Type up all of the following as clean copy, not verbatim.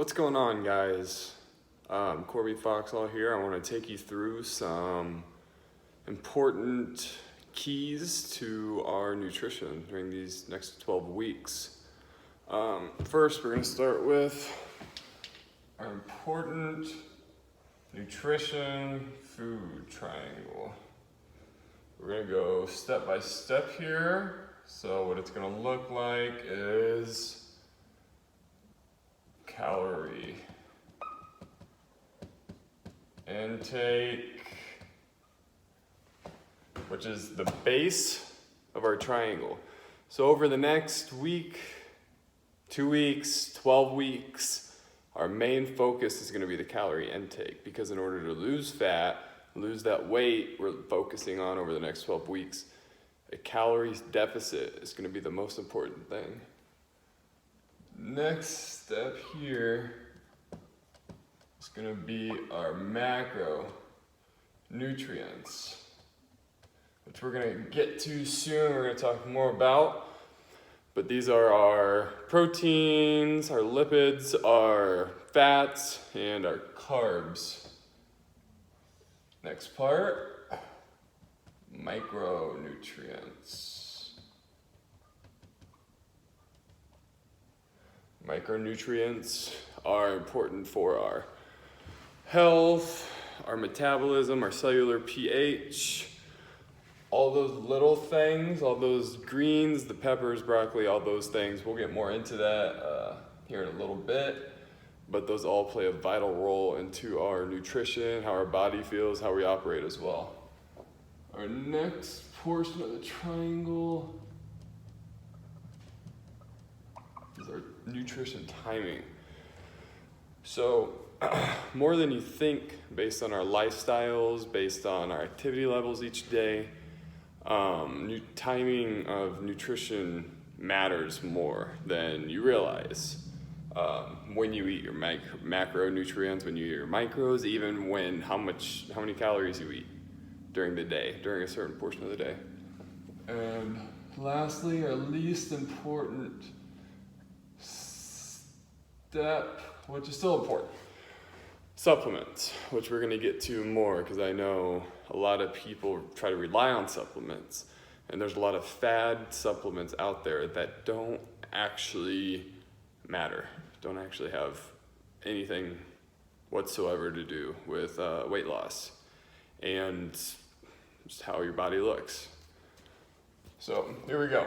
What's going on, guys? Corby Foxall here. I want to take you through some important keys to our nutrition during these next 12 weeks. First, we're going to start with our important nutrition food triangle. We're going to go step by step here. So what it's going to look like is calorie intake, which is the base of our triangle. So over the next week, 2 weeks, 12 weeks, our main focus is going to be the calorie intake, because in order to lose fat, lose that weight we're focusing on over the next 12 weeks, a calories deficit is going to be the most important thing. Next step here is going to be our macronutrients, which we're going to get to soon. We're going to talk more about, but these are our proteins, our lipids, our fats, and our carbs. Next part, micronutrients. Micronutrients are important for our health, our metabolism, our cellular pH, all those little things, all those greens, the peppers, broccoli, all those things. We'll get more into that here in a little bit, but those all play a vital role into our nutrition, how our body feels, how we operate as well. Our next portion of the triangle is our nutrition timing. So more than you think, based on our lifestyles, based on our activity levels each day, timing of nutrition matters more than you realize. When you eat your macronutrients, when you eat your micros, even when how many calories you eat during the day, during a certain portion of the day. And lastly, our least important step, which is still important, supplements, which we're going to get to more, because I know a lot of people try to rely on supplements, and there's a lot of fad supplements out there that don't actually matter, don't actually have anything whatsoever to do with weight loss and just how your body looks. So here we go.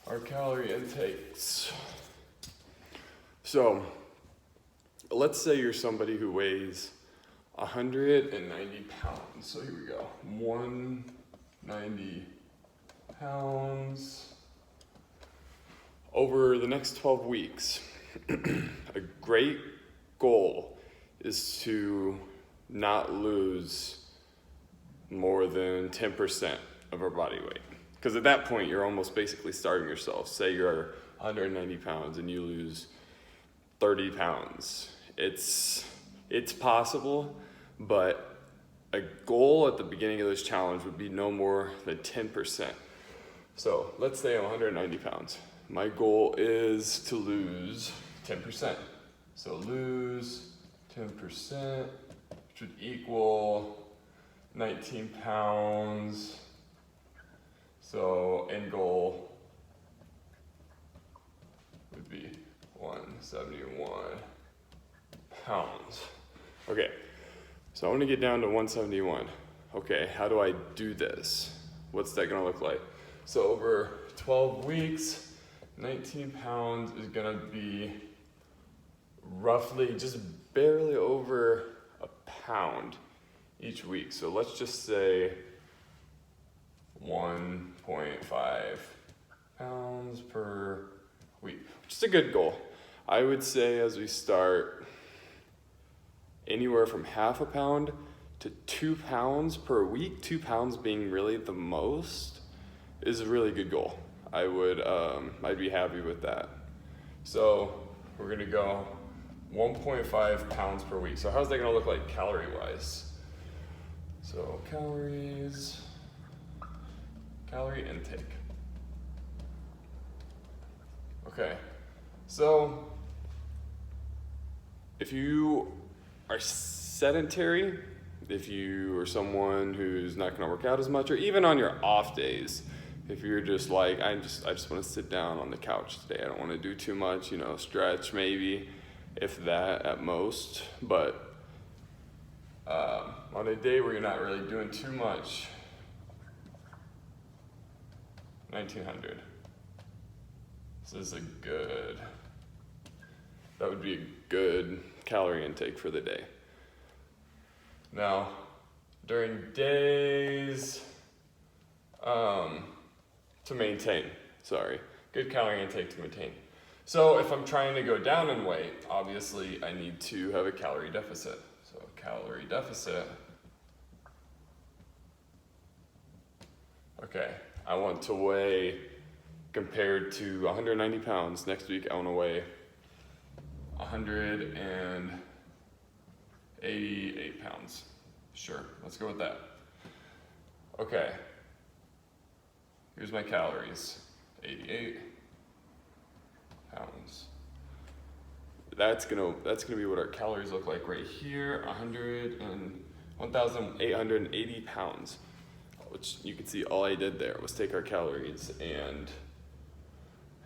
Our calorie intakes. So let's say you're somebody who weighs 190 pounds. So here we go. 190 pounds. Over the next 12 weeks, a great goal is to not lose more than 10% of our body weight. Because at that point, you're almost basically starving yourself. Say you're 190 pounds and you lose 30 pounds. It's possible, but a goal at the beginning of this challenge would be no more than 10%. So let's say I'm 190 pounds. My goal is to lose 10%. So lose 10%, which would equal 19 pounds. So end goal would be 171 pounds. Okay, so I want to get down to 171. Okay, how do I do this? What's that gonna look like? So over 12 weeks, 19 pounds is gonna be roughly just barely over a pound each week. So let's just say 1.5 pounds per week, which is a good goal. I would say as we start, anywhere from half a pound to 2 pounds per week, 2 pounds being really the most, is a really good goal. I'd be happy with that. So we're gonna go 1.5 pounds per week. So how's that gonna look like calorie-wise? So calorie intake. Okay, so if you are sedentary, if you are someone who's not going to work out as much, or even on your off days, if you're just like, I just want to sit down on the couch today, I don't want to do too much, stretch maybe, if that at most, but on a day where you're not really doing too much, 1900. That would be a good calorie intake for the day. Now, during days, good calorie intake to maintain. So if I'm trying to go down in weight, obviously I need to have a calorie deficit. So calorie deficit, okay, I want to weigh, compared to 190 pounds, next week I want to weigh 188 pounds. Sure, let's go with that. Okay, here's my calories, 88 pounds. That's gonna be what our calories look like right here, 1,880 pounds, which you can see all I did there was take our calories and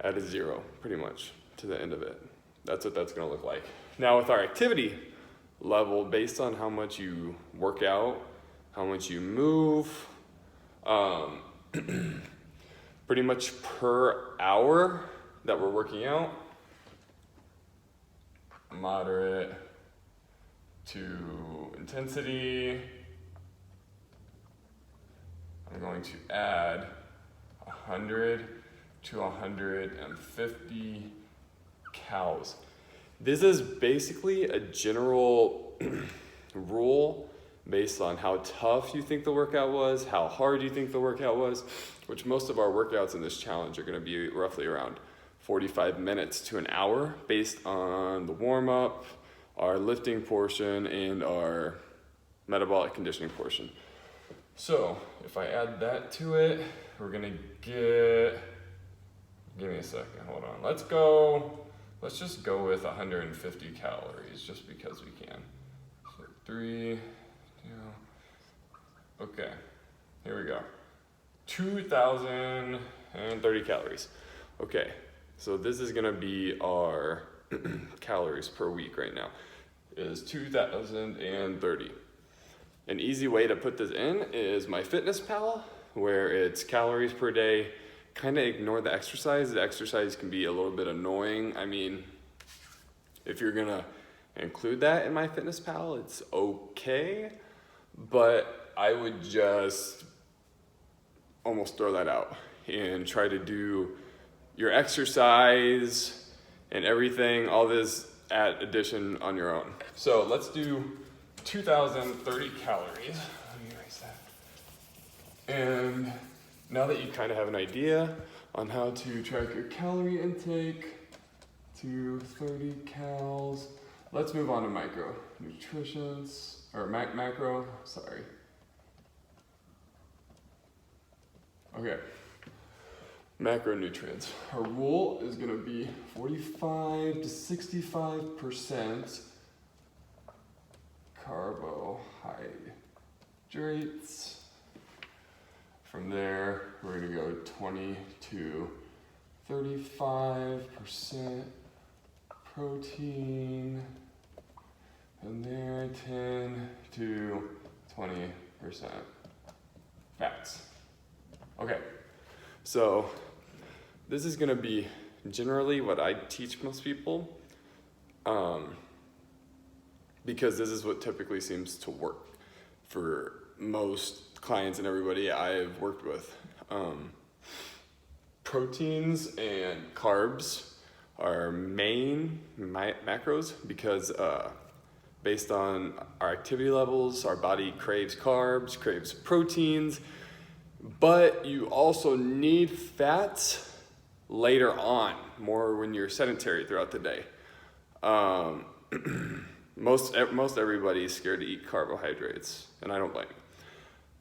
add a 0 pretty much to the end of it. That's what that's gonna look like. Now with our activity level, based on how much you work out, how much you move, pretty much per hour that we're working out, moderate to intensity, I'm going to add 100 to 150 calories. This is basically a general rule based on how tough you think the workout was, how hard you think the workout was, which most of our workouts in this challenge are going to be roughly around 45 minutes to an hour based on the warm-up, our lifting portion, and our metabolic conditioning portion. So if I add that to it, we're going to get, give me a second, hold on. Let's just go with 150 calories just because we can. So 3, 2, okay, here we go. 2,030 calories. Okay, so this is gonna be our calories per week right now, is 2,030. An easy way to put this in is MyFitnessPal, where it's calories per day. Kind of ignore the exercise. The exercise can be a little bit annoying. I mean, if you're gonna include that in MyFitnessPal, it's okay, but I would just almost throw that out and try to do your exercise and everything, all this addition on your own. So let's do 2,030 calories. Let me erase that. And now that you kind of have an idea on how to track your calorie intake to 30 calories, let's move on to macro, sorry. Okay, macronutrients. Our rule is gonna be 45 to 65% carbohydrates. From there, we're gonna go 20 to 35% protein, and there 10 to 20% fats. Okay, so this is gonna be generally what I teach most people, because this is what typically seems to work for most clients and everybody I've worked with. Proteins and carbs are main macros because based on our activity levels, our body craves carbs, craves proteins, but you also need fats later on, more when you're sedentary throughout the day. Most everybody is scared to eat carbohydrates, and I don't blame them.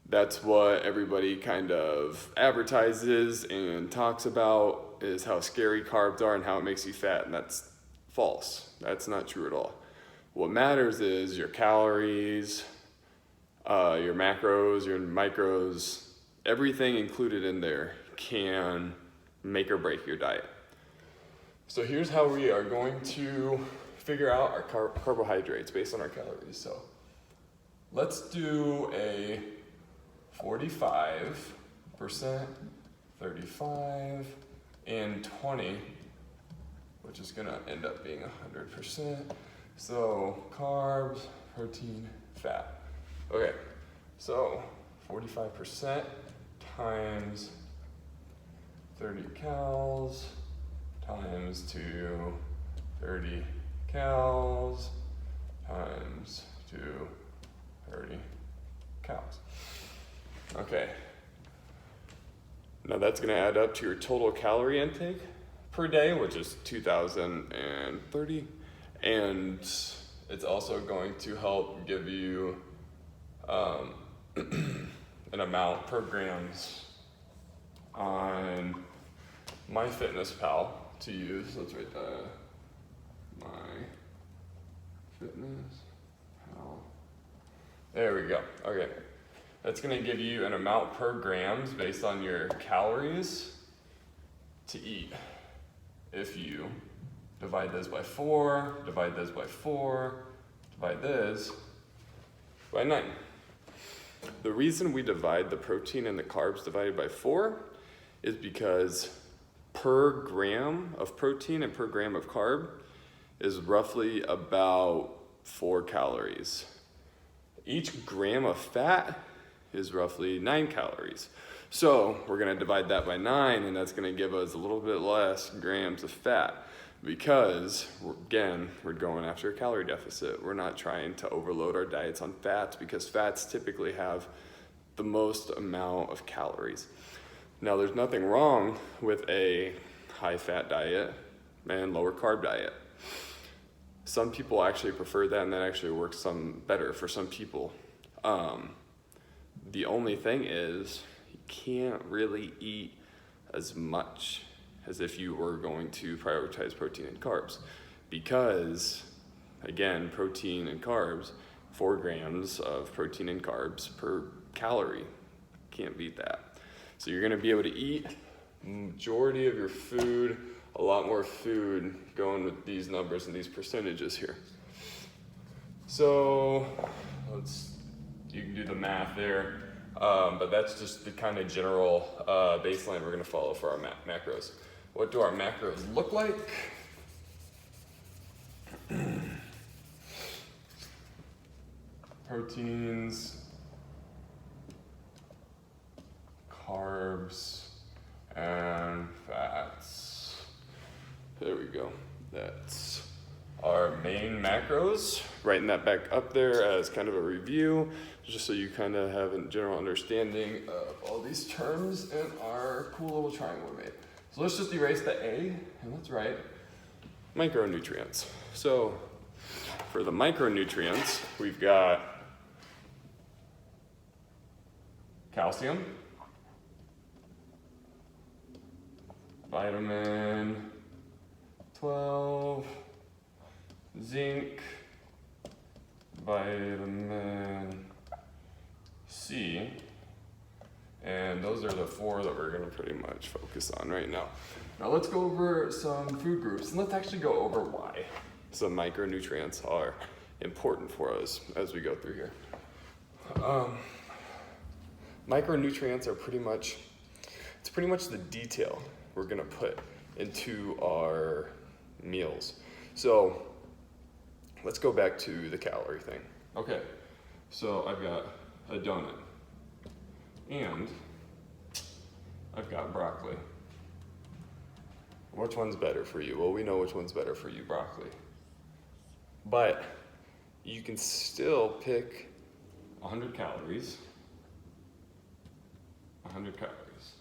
That's what everybody kind of advertises and talks about, is how scary carbs are and how it makes you fat, and that's false. That's not true at all. What matters is your calories, your macros, your micros, everything included in there can make or break your diet. So here's how we are going to figure out our carbohydrates based on our calories. So let's do a 45%, 35, and 20, which is gonna end up being 100%. So carbs, protein, fat. Okay, so 45% times 30 cals times 30 cals times 30 cals. Okay. Now that's going to add up to your total calorie intake per day, which is 2,030. And it's also going to help give you an amount per grams on MyFitnessPal to use. Let's write that. MyFitnessPal. There we go. Okay. That's going to give you an amount per grams based on your calories to eat. If you divide this by 4, divide this by 4, divide this by 9. The reason we divide the protein and the carbs divided by 4 is because per gram of protein and per gram of carb is roughly about 4 calories. Each gram of fat is roughly 9 calories. So we're gonna divide that by 9, and that's gonna give us a little bit less grams of fat because, again, we're going after a calorie deficit. We're not trying to overload our diets on fats because fats typically have the most amount of calories. Now, there's nothing wrong with a high-fat diet and lower-carb diet. Some people actually prefer that, and that actually works some better for some people. The only thing is you can't really eat as much as if you were going to prioritize protein and carbs because, again, protein and carbs, 4 grams of protein and carbs per calorie. Can't beat that. So you're gonna be able to eat majority of your food, a lot more food going with these numbers and these percentages here. So you can do the math there, but that's just the kind of general baseline we're gonna follow for our macros. What do our macros look like? Proteins, carbs, and fats. There we go. That's our main macros. Writing that back up there as kind of a review, just so you kind of have a general understanding of all these terms in our cool little triangle we made. So let's just erase the A, and let's write micronutrients. So for the micronutrients, we've got calcium, vitamin 12, zinc, vitamin C, and those are the 4 that we're gonna pretty much focus on right now. Now let's go over some food groups, and let's actually go over why some micronutrients are important for us as we go through here. Micronutrients are pretty much the detail we're gonna put into our meals. So let's go back to the calorie thing. Okay, so I've got a donut and I've got broccoli. Which one's better for you? Well, we know which one's better for you, broccoli. But you can still pick 100 calories. 100 calories.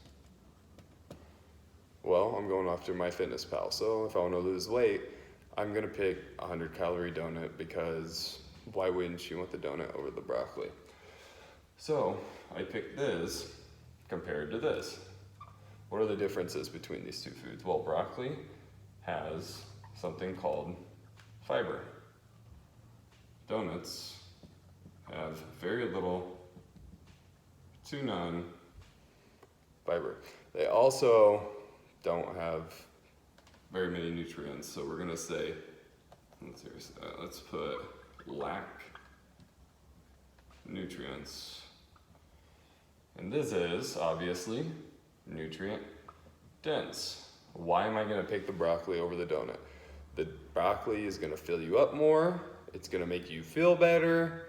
Well, I'm going after MyFitnessPal, so if I want to lose weight, I'm going to pick a 100-calorie donut because why wouldn't you want the donut over the broccoli? So I picked this compared to this. What are the differences between these two foods? Well, broccoli has something called fiber. donuts have very little to none fiber. They also don't have very many nutrients, so we're gonna say, let's put lack nutrients. And this is obviously nutrient dense. Why am I gonna pick the broccoli over the donut? The broccoli is gonna fill you up more, it's gonna make you feel better,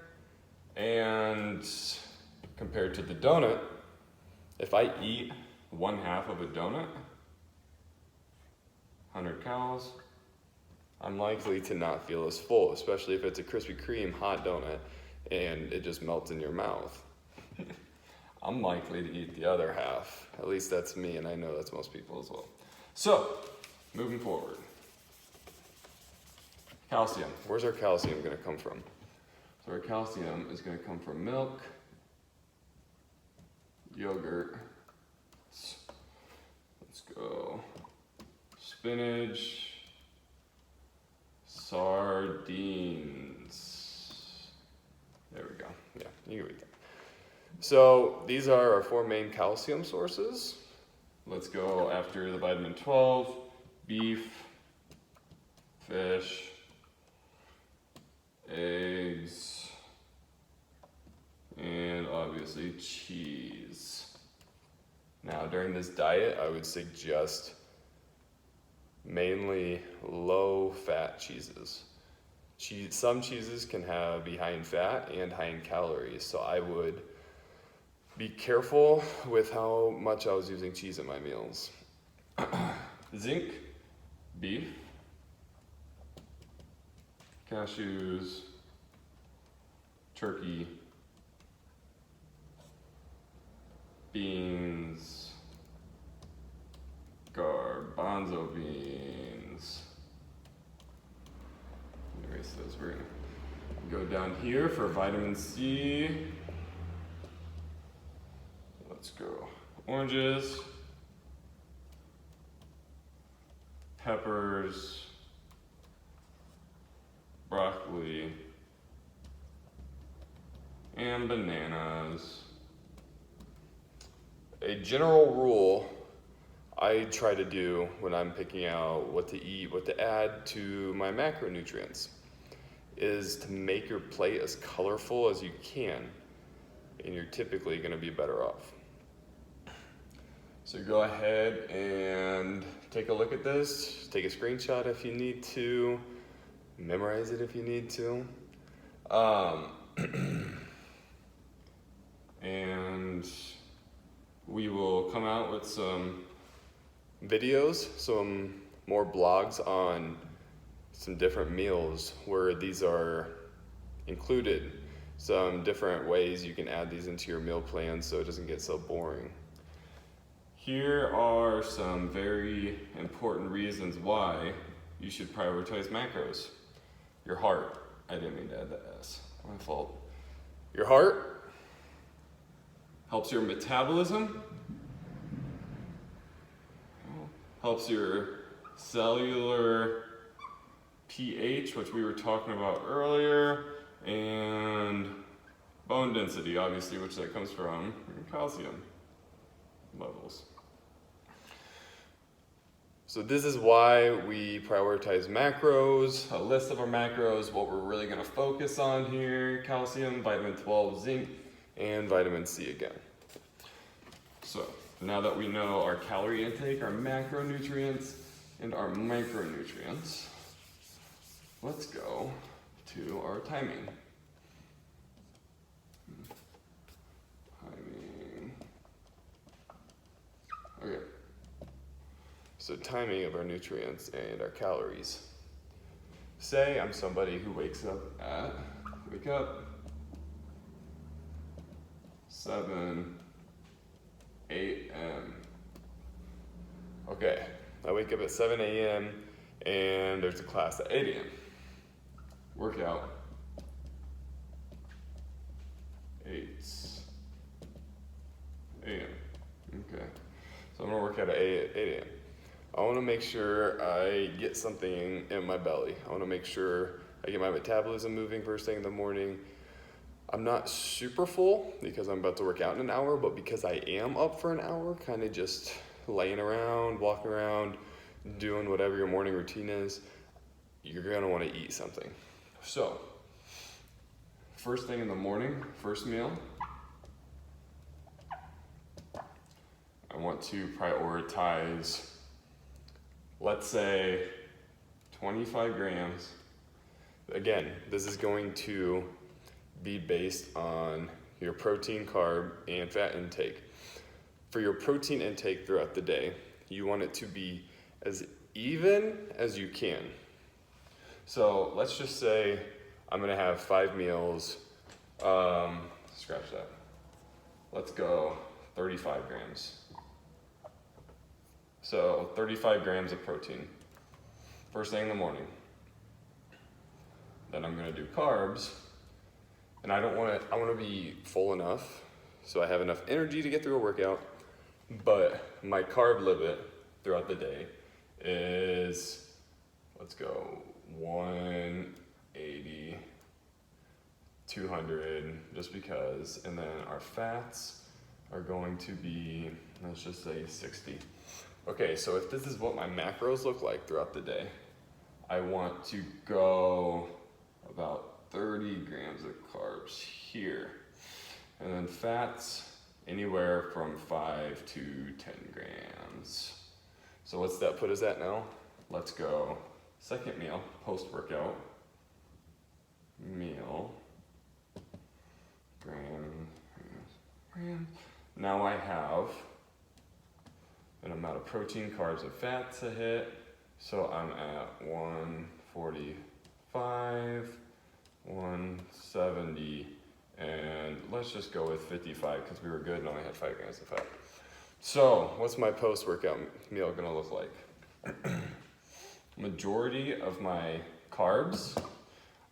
and compared to the donut, if I eat 1/2 of a donut, 100 calories, I'm likely to not feel as full, especially if it's a Krispy Kreme hot donut and it just melts in your mouth. I'm likely to eat the other half. At least that's me, and I know that's most people as well. So, moving forward. Calcium. Where's our calcium going to come from? So our calcium is going to come from milk, yogurt, let's go, spinach, sardines. There we go. Yeah, you can read that. So these are our 4 main calcium sources. Let's go after the vitamin 12, beef, fish, eggs, and obviously cheese. Now during this diet, I would suggest mainly low-fat cheeses. Some cheeses can be high in fat and high in calories, so I would be careful with how much I was using cheese in my meals. Zinc, beef, cashews, turkey, beans, garbanzo beans. Erase those. We're gonna go down here for vitamin C. Let's go. Oranges, peppers, broccoli, and bananas. A general rule I try to do when I'm picking out what to eat, what to add to my macronutrients, is to make your plate as colorful as you can, and you're typically going to be better off. So go ahead and take a look at this, take a screenshot if you need to, memorize it if you need to. And we will come out with some videos, some more blogs on some different meals where these are included, some different ways you can add these into your meal plan so it doesn't get so boring. Here are some very important reasons why you should prioritize macros. Your heart. I didn't mean to add that S. My fault. Your heart helps your metabolism, helps your cellular pH, which we were talking about earlier, and bone density, obviously, which that comes from calcium levels. So this is why we prioritize macros, a list of our macros, what we're really going to focus on here: calcium, vitamin 12, zinc, and vitamin C again. So now that we know our calorie intake, our macronutrients, and our micronutrients, let's go to our timing. Okay. So timing of our nutrients and our calories. Say I'm somebody who wake up 7, 8 a.m. Okay, I wake up at 7 a.m. and there's a class at 8 a.m. Workout. 8 a.m. Okay, so I'm gonna work out at 8 a.m. I want to make sure I get something in my belly. I want to make sure I get my metabolism moving first thing in the morning. I'm not super full because I'm about to work out in an hour, but because I am up for an hour, kind of just laying around, walking around, doing whatever your morning routine is, you're gonna want to eat something. So, first thing in the morning, first meal, I want to prioritize, let's say, 25 grams. Again, this is going to be based on your protein, carb, and fat intake. For your protein intake throughout the day, you want it to be as even as you can. So let's just say I'm gonna have 5 meals, scratch that. Let's go 35 grams. So 35 grams of protein, first thing in the morning. Then I'm gonna do carbs, and I wanna be full enough so I have enough energy to get through a workout, but my carb limit throughout the day is, let's go 180, 200, just because, and then our fats are going to be, let's just say 60. Okay, so if this is what my macros look like throughout the day, I want to go about 30 grams of carbs here. And then fats, anywhere from 5 to 10 grams. So what's that put us at now? Let's go second meal, post-workout meal, grams. Now I have an amount of protein, carbs, and fats to hit. So I'm at 145, 170, and let's just go with 55 because we were good and only had 5 grams of fat. So what's my post-workout meal gonna look like? Majority of my carbs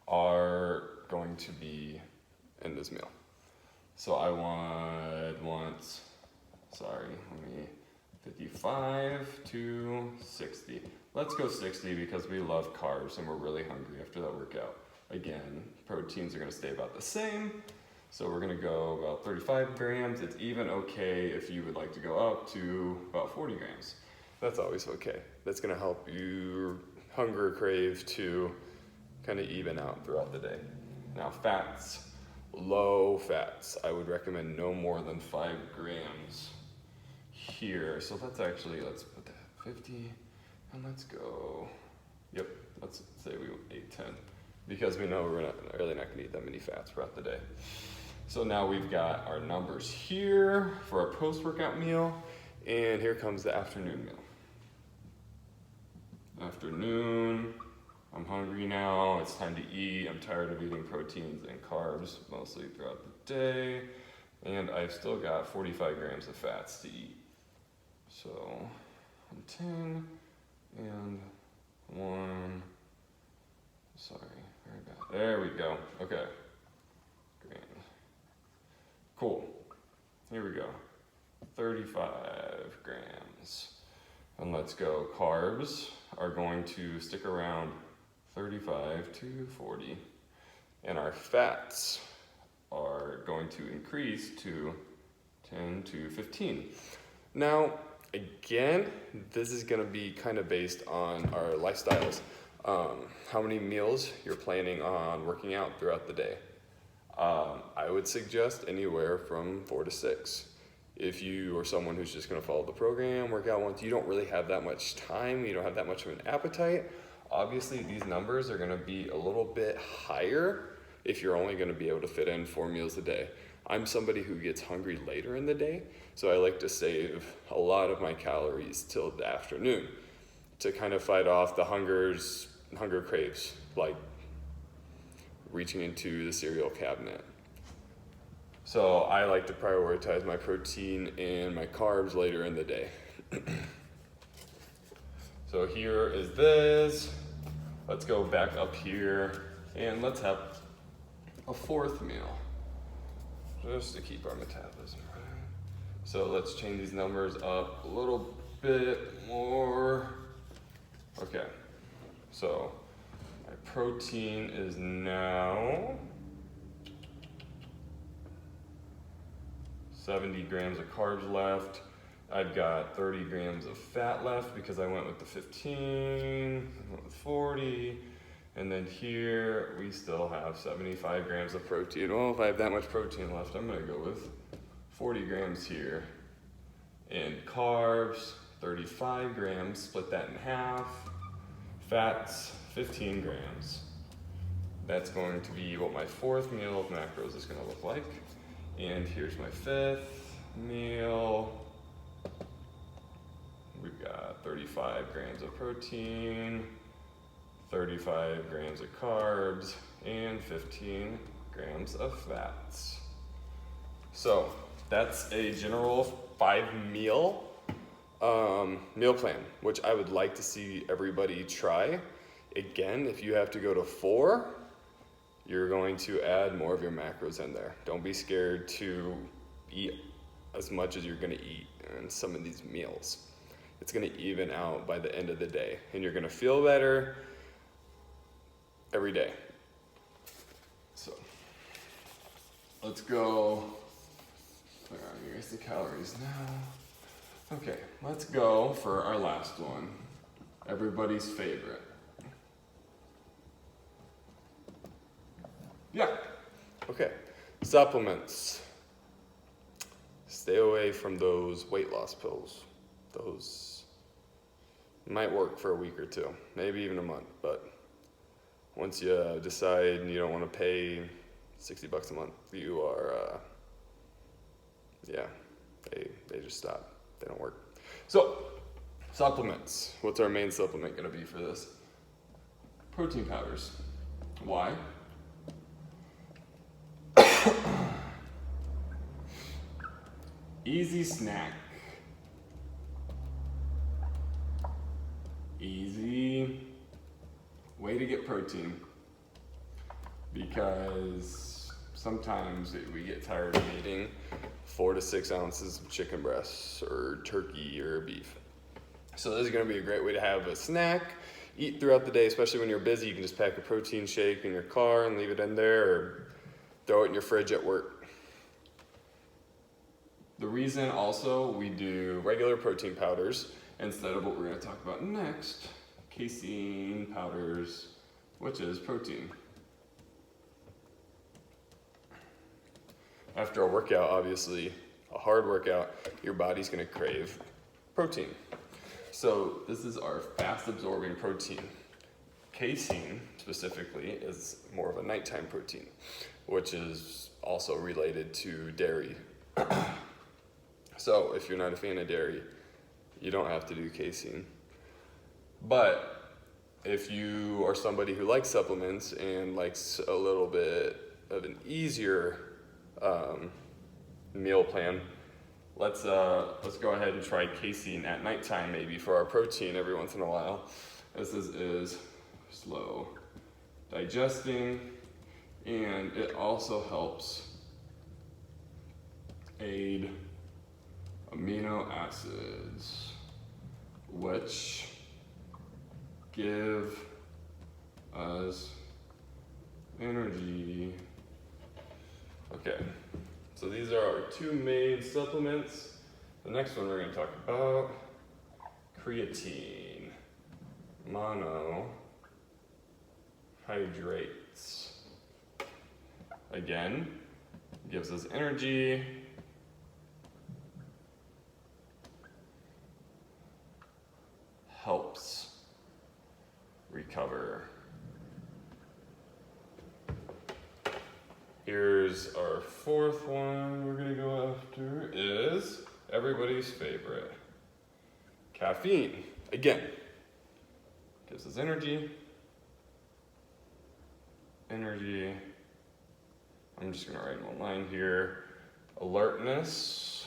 are going to be in this meal. So I want 55 to 60. Let's go 60 because we love carbs and we're really hungry after that workout. Again, proteins are gonna stay about the same. So we're gonna go about 35 grams. It's even okay if you would like to go up to about 40 grams. That's always okay. That's gonna help your hunger crave to kind of even out throughout the day. Now fats, low fats. I would recommend no more than 5 grams here. So let's put that 50 and let's go, let's say we ate 10 because we know we're really not gonna eat that many fats throughout the day. So now we've got our numbers here for our post-workout meal, and here comes the afternoon meal. Afternoon, I'm hungry now, it's time to eat. I'm tired of eating proteins and carbs mostly throughout the day, and I've still got 45 grams of fats to eat. So, 10 and 1, very bad. There we go, okay. Cool, here we go, 35 grams. And let's go, carbs are going to stick around 35 to 40. And our fats are going to increase to 10 to 15. Now, again, this is gonna be kind of based on our lifestyles. How many meals you're planning on working out throughout the day. I would suggest anywhere from 4 to 6. If you are someone who's just gonna follow the program, work out once, you don't really have that much time, you don't have that much of an appetite, obviously these numbers are gonna be a little bit higher if you're only gonna be able to fit in 4 meals a day. I'm somebody who gets hungry later in the day, so I like to save a lot of my calories till the afternoon to kind of fight off the hunger craves, like reaching into the cereal cabinet. So I like to prioritize my protein and my carbs later in the day. So here is this. Let's go back up here and let's have a 4th meal just to keep our metabolism. So let's change these numbers up a little bit more. Okay, so my protein is now 70 grams of carbs left. I've got 30 grams of fat left because I went with the 15, I went with 40, and then here we still have 75 grams of protein. Well, if I have that much protein left, I'm gonna go with 40 grams here. And carbs, 35 grams, split that in half. Fats, 15 grams. That's going to be what my fourth meal of macros is gonna look like. And here's my fifth meal. We've got 35 grams of protein, 35 grams of carbs, and 15 grams of fats. So that's a general 5-meal meal plan, which I would like to see everybody try. Again, if you have to go to 4, you're going to add more of your macros in there. Don't be scared to eat as much as you're gonna eat in some of these meals. It's gonna even out by the end of the day, and you're gonna feel better every day. So, let's go. Here's the calories now. Okay, let's go for our last one. Everybody's favorite. Yeah. Okay. Supplements. Stay away from those weight loss pills. Those might work for a week or two, maybe even a month, but once you decide you don't want to pay $60 a month, you are, they just stop. They don't work. So, supplements. What's our main supplement going to be for this? Protein powders. Why? Easy snack. Easy way to get protein, because sometimes we get tired of eating 4 to 6 ounces of chicken breasts or turkey or beef. So this is going to be a great way to have a snack, eat throughout the day, especially when you're busy. You can just pack a protein shake in your car and leave it in there, or throw it in your fridge at work. The reason also we do regular protein powders instead of what we're going to talk about next, casein powders, which is protein. After a workout, obviously, a hard workout, your body's going to crave protein. So this is our fast absorbing protein. Casein, specifically, is more of a nighttime protein, which is also related to dairy. So if you're not a fan of dairy, you don't have to do casein. But if you are somebody who likes supplements and likes a little bit of an easier meal plan, let's go ahead and try casein at nighttime, maybe for our protein every once in a while. This is slow digesting, and it also helps aid amino acids, which give us energy. Okay, so these are our 2 main supplements. The next one we're going to talk about, creatine, monohydrates. Again, gives us energy, helps recover. Here's our 4th one we're gonna go after, is everybody's favorite, caffeine. Again, gives us energy. I'm just gonna write in one line here, alertness,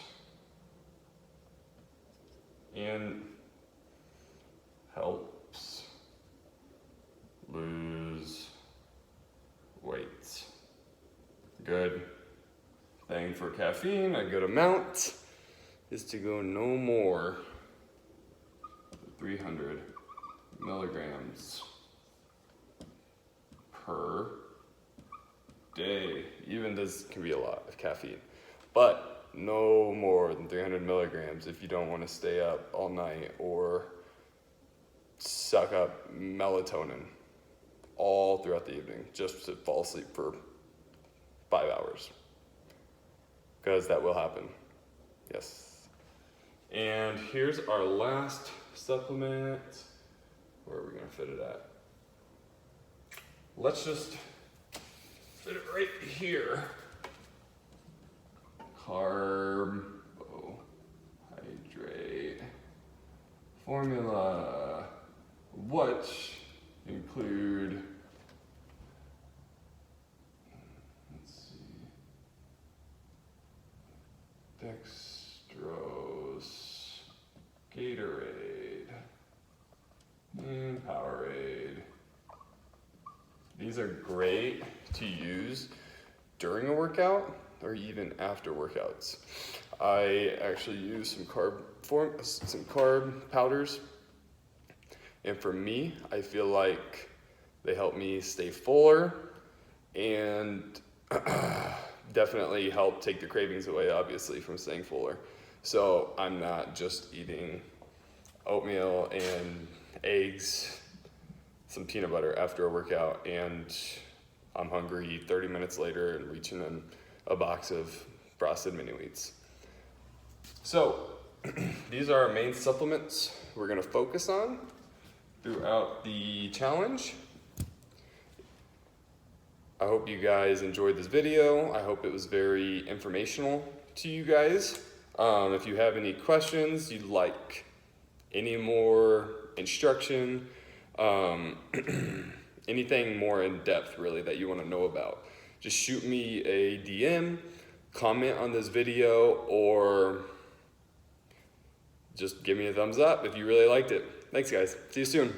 and helps lose weight. Good thing for caffeine, a good amount, is to go no more 300 milligrams per day. Even this can be a lot of caffeine, but no more than 300 milligrams if you don't want to stay up all night or suck up melatonin all throughout the evening just to fall asleep for 5 hours, because that will happen. Yes. And here's our last supplement. Where are we gonna fit it at? Let's just fit it right here. Carbohydrate formula, which include, let's see, dextrose, Gatorade, and Powerade. These are great to use during a workout or even after workouts. I actually use some carb powders, and for me, I feel like they help me stay fuller and definitely help take the cravings away, obviously, from staying fuller. So I'm not just eating oatmeal and eggs, some peanut butter after a workout, and I'm hungry 30 minutes later and reaching in a box of frosted mini wheats. So these are our main supplements we're gonna focus on throughout the challenge. I hope you guys enjoyed this video. I hope it was very informational to you guys. If you have any questions, you'd like any more instruction, anything more in depth really that you want to know about, just shoot me a DM, comment on this video, or just give me a thumbs up if you really liked it. Thanks guys, see you soon.